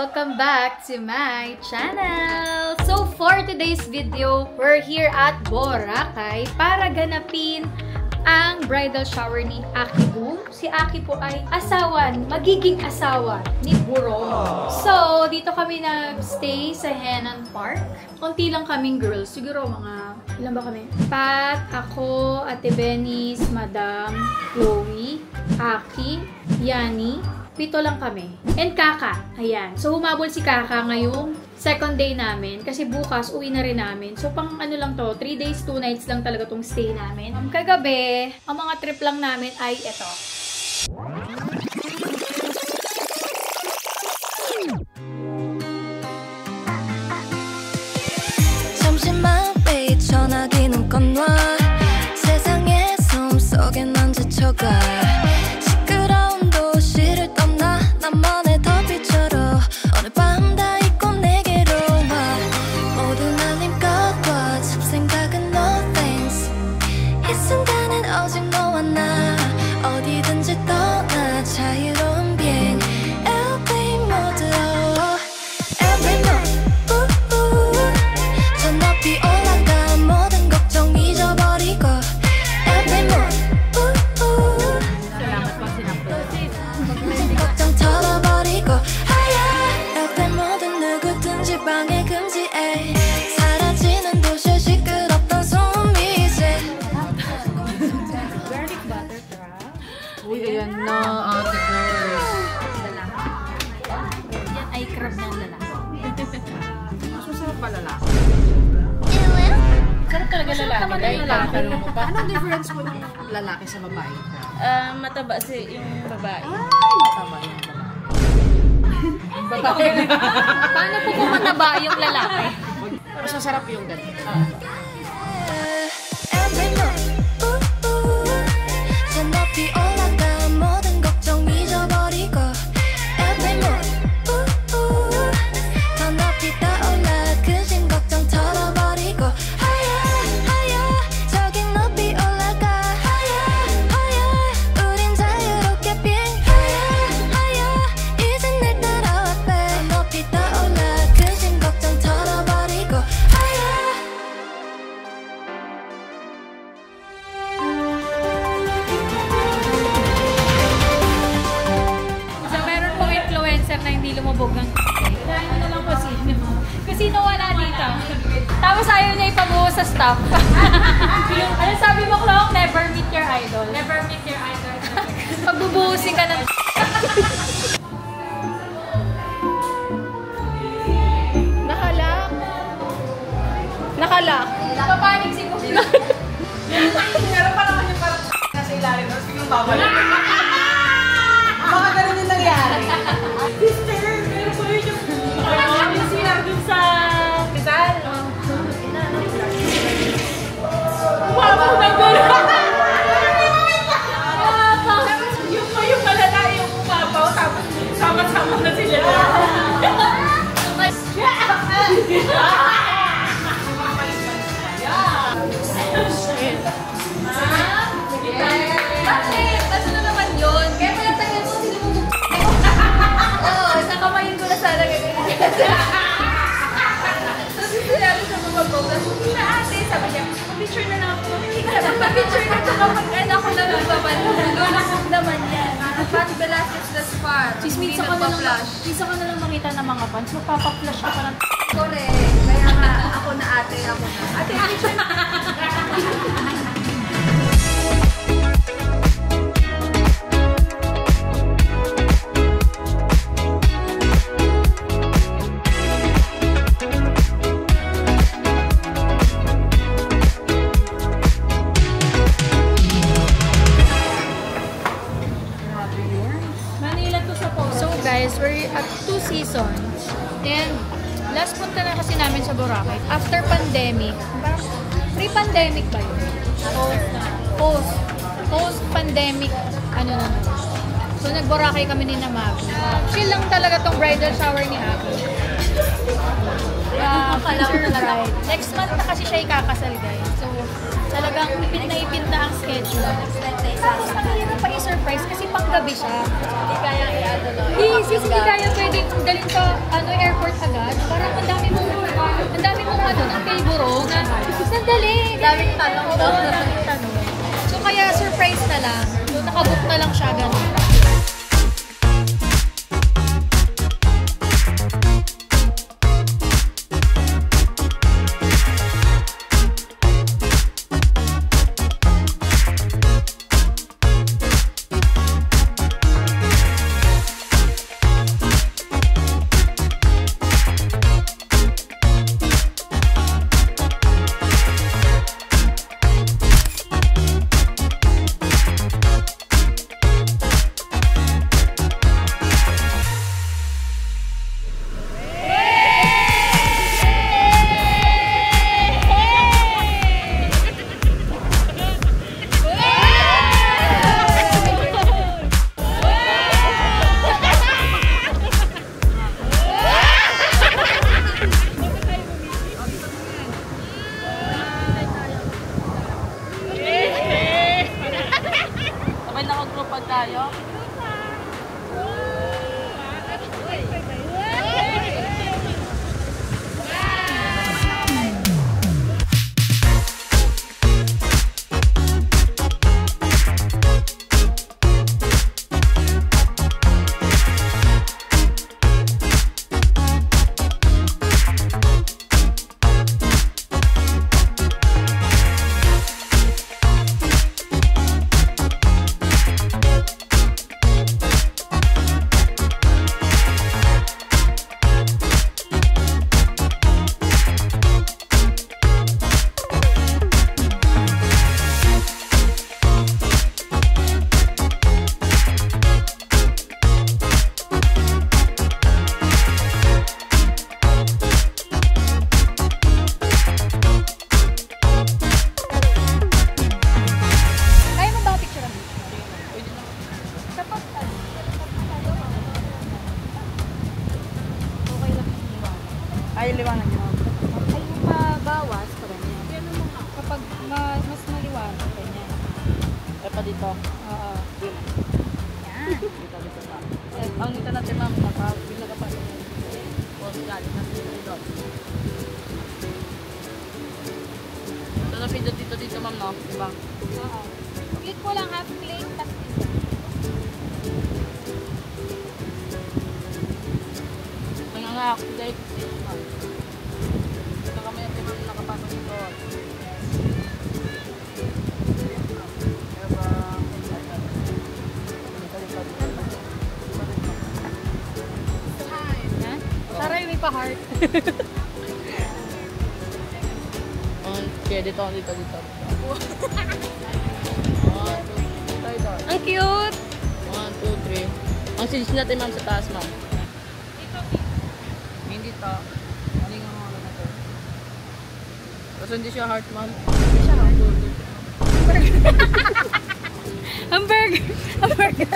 Welcome back to my channel! So for today's video, we're here at Boracay para ganapin ang bridal shower ni Aki Boom. Si Aki po ay magiging asawa ni Burong. So, dito kami nag-stay sa Henan Park. Konti lang kaming girls. Siguro mga, ilan ba kami? Pat, ako, Ate Benis, Madam, Chloe, Aki, Yani. 7 lang kami. And Kaka. Ayan. So, humabol si Kaka ngayong second day namin. Kasi bukas, uwi na rin namin. So, pang ano lang to, 3 days, 2 nights lang talaga tong stay namin. Kagabi, ang mga trip lang namin ay ito. 전화기는 꺼놔 세상의 숨 속에 넌 지쳐가 시끄러운 도시를 떠나 나만의 더비처럼 오늘 밤 다 잊고 내게로 와 모든 알림 꺼둬 잡생각은 no thanks 이 순간은 오직 너와 나 어디든지 떠나 자유로운 비행 airplane mode every night 저 높이 올라가 방해 금지에 사라지는 도시의 시끄럽던 소음이 이제 Garlic butter crab. Uy, ayan na, ate girls. Yan ay crab ng lalaki. Mas masarap pa lalaki. Sarap talaga lalaki. Dahil tatanong mo pa, anong difference mo ng lalaki sa babae? Mataba yung babae. Ay, mataba yung lalaki. Paano po kung mataba yung lalaki? Mas masarap yung ganito. every night 저 높이 올라가 모든 걱정 잊어버리고 every night 더 높이 떠올라 근심 걱정 털어버리고 하야 저기 높이 올라가 하야 우린 자유롭게 비행 하야 이제 날 따라와 더 높이 떠올라 근심 걱정 털어버리고 하야 So, meron pong influencer na hindi lumubog ng kaya nyo na lang po sino. Kasi wala dito. Tapos ayaw niya ipabuhos sa staff. Ano sabi mo, Clong? Never meet your idol. Never meet your idol. Pagbubuhusin ka ng Nakalak. Napapanig si Kuya. Meron pa naman yung parang nasa ilalim, tapos biglang babalik. Baka ganun yung nangyari. Sister, meron ko yun yung sinar dun sa Rizal. Wow, my God! Yung malala yung umapaw, tapos sama-sama na sila. Bakit? Baso na naman yun. Kaya pala tagal mo sila mo. Oo, sa kamayin ko na sana ganyan. Tapos sinabi sa mga photos, na ate, sabi niya, picture na lang ako. Picture na ito kapag ako na nagpapalag naman yan. Pat Velasquez das far. Minsan ka na lang makita ng mga fans, magpapa-flash ka pa ng Correct. Kaya nga, ako na ate, ako na. Ate, picture na. So guys, we're at 2 seasons and last punta na kasi namin sa Boracay after pandemic. Pre-pandemic ba yun? Post-pandemic ano na. So nag-Boracay kami ni Maki. Chill lang talaga tong bridal shower ni Aki. Future bride. Next month na kasi siya ikakasal guys. So talagang ipit na ang schedule. Tapos nakikita pa i-surprise kasi pang nagkatabi siya. Hindi kaya i-ano, no? Hindi kaya pwedeng dalhin sa airport agad. Parang ang dami mong ng Pilburo na sandali. Daming tanong, no? Daming tanong. So kaya surprise na lang. So nakabook na lang siya ganun. tayo. Ay, liwanag nyo. Ay, mabawas pa rin yan. Kapag mas maliwanag pa niya. Eh, pa dito. Oo. Yan. Dito pa. Eh, ang dito natin ma'am, nakabila ka pa. O, galing natin dito. Ito na video dito ma'am, no? Diba? Oo. Click mo lang half click, tapos Nangangaktivate dito ma'am. Ito kami natin ma'am nakapasok dito. Taray, may pa-heart. Okay, dito. Dito. Ang cute! 1, 2, 3. Ang sinis natin ma'am sa taas ma'am. Hindi to. Ano yung mga na to? Kasi hindi siya heart ma'am. Hindi siya heart. Hamburger! Hamburger!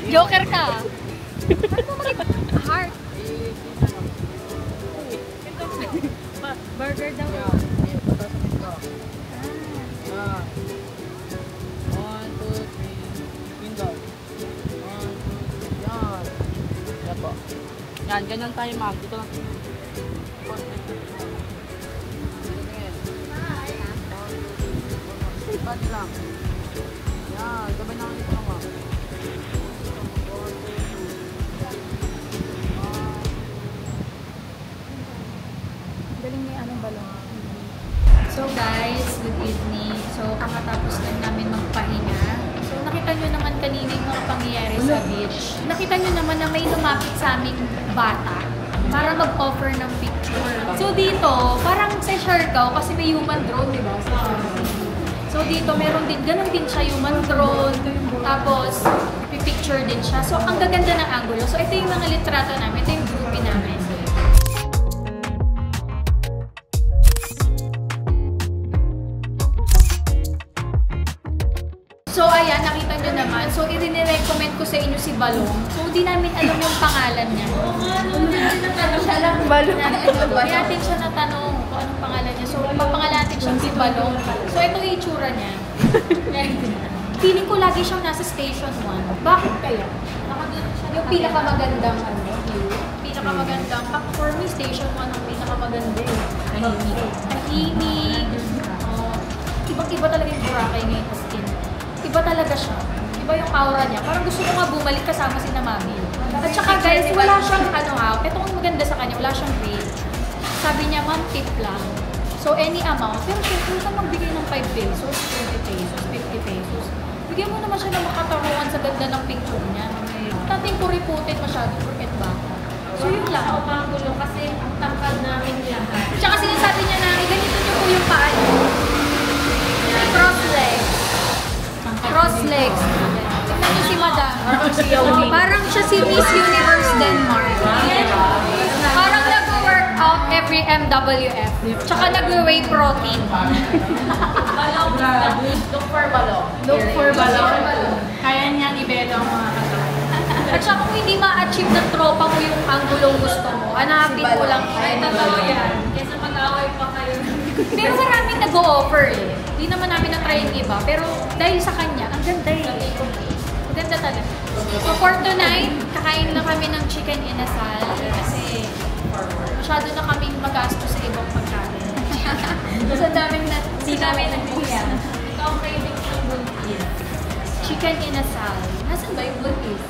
Joker ka! Ano mo heart? Burger daw. Yeah, patas dito. Ah. 1, 2, 3. Window. 1, 2, 3. Yan. Yan po. Yan, ganyan tayo ma'am. Dito lang. Bad lang. Yan, gabay na dito lang ma'am. Galing may anong balong. So guys, good evening. So kakatapos lang namin magpahinga. So nakita nyo naman kanina yung mga pangyayari sa beach. Nakita nyo naman na may lumapit sa aming bata para mag-offer ng picture. So dito, parang sa Siargao kasi may human drone, di ba? So dito, meron din, ganun din siya, human drone. Tapos, pipicture din siya. So ang gaganda ng angulo. So ito yung mga litrato namin, ito yung groupie namin. So ayan, nakita nyo naman. So i-recommend ko sa inyo si Balong. So di namin alam yung pangalan niya. Siya lang Balong. Hindi natin siya natanong kung anong pangalan niya. So papangalatin siya si Balong. So ito yung itsura niya. feeling ko lagi siyang nasa station 1. Bakit kaya? Yung pinakamagandang view. Pinakamagandang. For me, station 1 ang pinakamaganda eh. Tahimik. Ibang-iba talaga yung Boracay ngayon sa skin. Iba talaga siya. Iba yung aura niya. Parang gusto ko nga bumalik kasama si Mami. At saka guys, wala siyang ito ang maganda sa kanya, wala siyang rate. Sabi niya, ma'am, tip lang. So, any amount. Pero syempre, huwag kang magbigay ng 5 pesos, 20 pesos, 50 pesos. Bigyan mo naman siya ng makatarungan sa ganda ng picture niya. Natin ko reputed masyado, forget ba? So, yun lang. Ako magulo kasi ang tangkad namin lahat. Tsaka sinasabi niya na, ganito niyo po yung paa niyo. Cross legs. Cross legs. Tignan niyo si Madam. Parang siya si Miss Universe Denmark. Parang nag-workout every MWF. Tsaka nag-whey protein. Look for balong. Look for balong. Kaya niya ibelo ang mga katawan. At saka kung hindi ma-achieve ng tropa mo yung angulong gusto mo, hanapin mo lang siya. Ay, totoo yan. Kesa mag-away pa kayo. Pero maraming nag-o-offer eh. Hindi naman namin na-try yung iba. Pero dahil sa kanya, ang ganda eh. Ang ganda talaga. So for tonight, kakain lang kami ng chicken inasal. Kasi masyado na kaming magastos sa ibang pagkain. Tapos ang daming hindi namin nagpuya. Ito ang craving ng buntis. Chicken inasal. Nasaan ba yung buntis?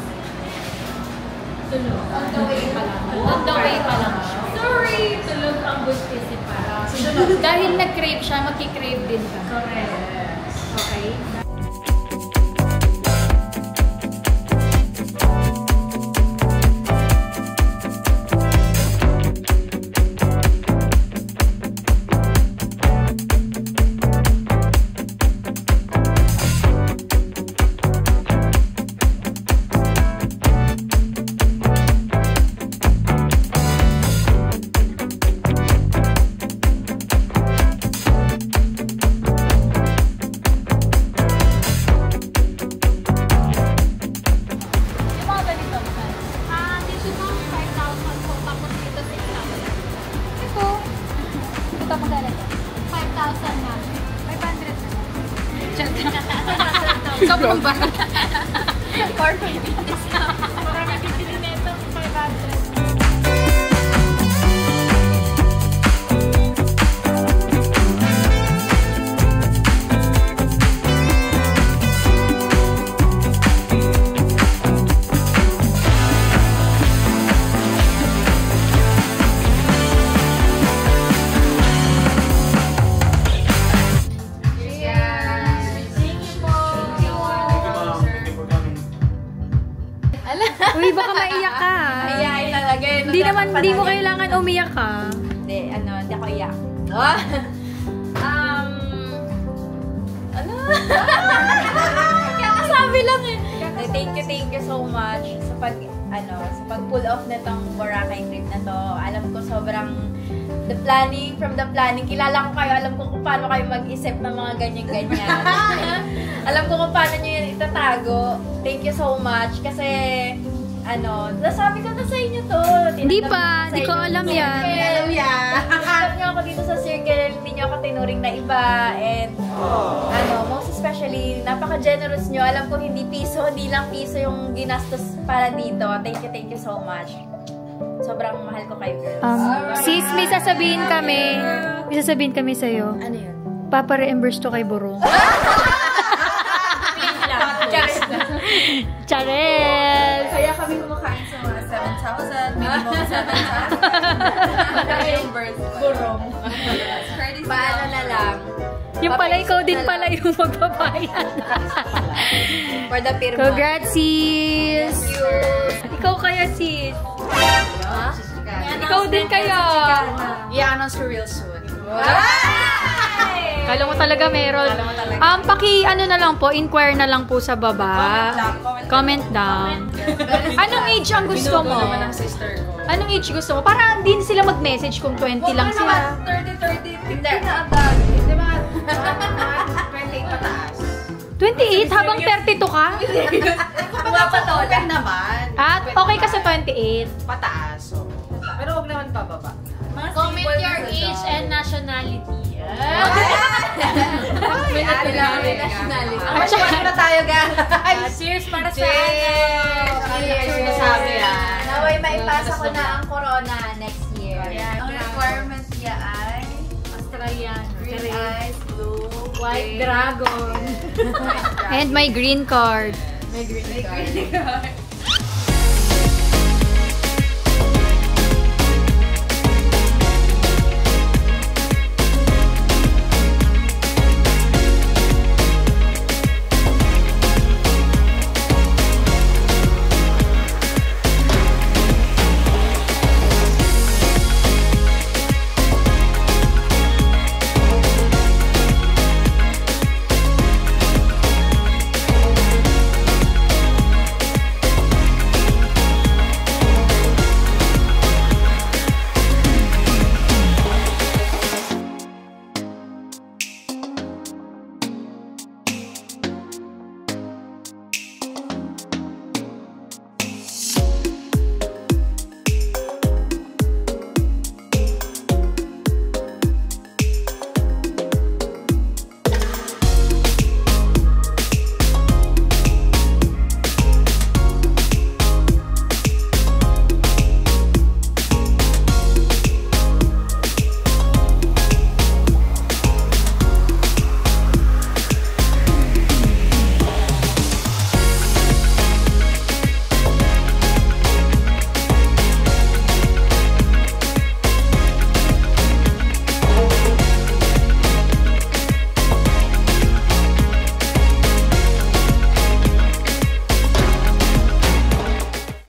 Tulog. On the way pa lang. On the way pa lang siya. Sorry! Tulog ang buntis si para. Dahil nag-crave siya, magki-crave din ka. Correct. Okay? Sobrang ba? For Philippines na. Parang nabibili na ito. 500. Uy, baka maiyak ka. Ayayin talaga yun. Hindi mo kailangan umiyak ka. Hindi ako iyak. Kaya sabi lang eh. Thank you so much sa pag-pull off nitong Boracay trip na to. Alam ko sobrang from the planning, kilala ko kayo, alam ko kung paano kayo mag-isip ng mga ganyan-ganyan. Alam ko kung paano nyo yun itatago. Thank you so much kasi nasabi ko na sa inyo to. Hindi pa, di ko alam yan. Nakakap nyo ako dito sa circle, hindi nyo ako tinuring na iba. And, most especially, napaka-generous nyo. Alam ko hindi lang piso yung ginastos para dito. Thank you so much. Sobrang mahal ko kayo, girls. Sis, may sasabihin kami sa'yo. Ano yun? Papa-reimburse to kay Burong. Chares! Kaya kami kumakain sa mga 7,000, minimum 7,000. Reimburse. Burong. Paano na lang? Yung pala, ikaw din pala yung magbabayad. For the firma. Congrats, sis! Ikaw kaya, sis? Ikaw din kaya. I-announce for real soon. Kala mo talaga meron. Na lang po, inquire na lang po sa baba. Comment down. Anong age ang gusto mo? Anong age gusto mo? Para hindi sila mag-message kung 20 lang sila. 30, 50 na agad. Di ba? 28 pataas. 28? Habang 32 ka? Open naman. At okay ka sa 28? Pataas. Pero huwag naman pababa. Comment your age and nationality. Cheers na tayo, guys. Cheers para sa Cheers! Sabi yan. Naway maipasa ko na ang corona next year. Ang requirements niya ay Australian. green eyes, blue, White gray, dragon. white dragon. And my green card. May green card.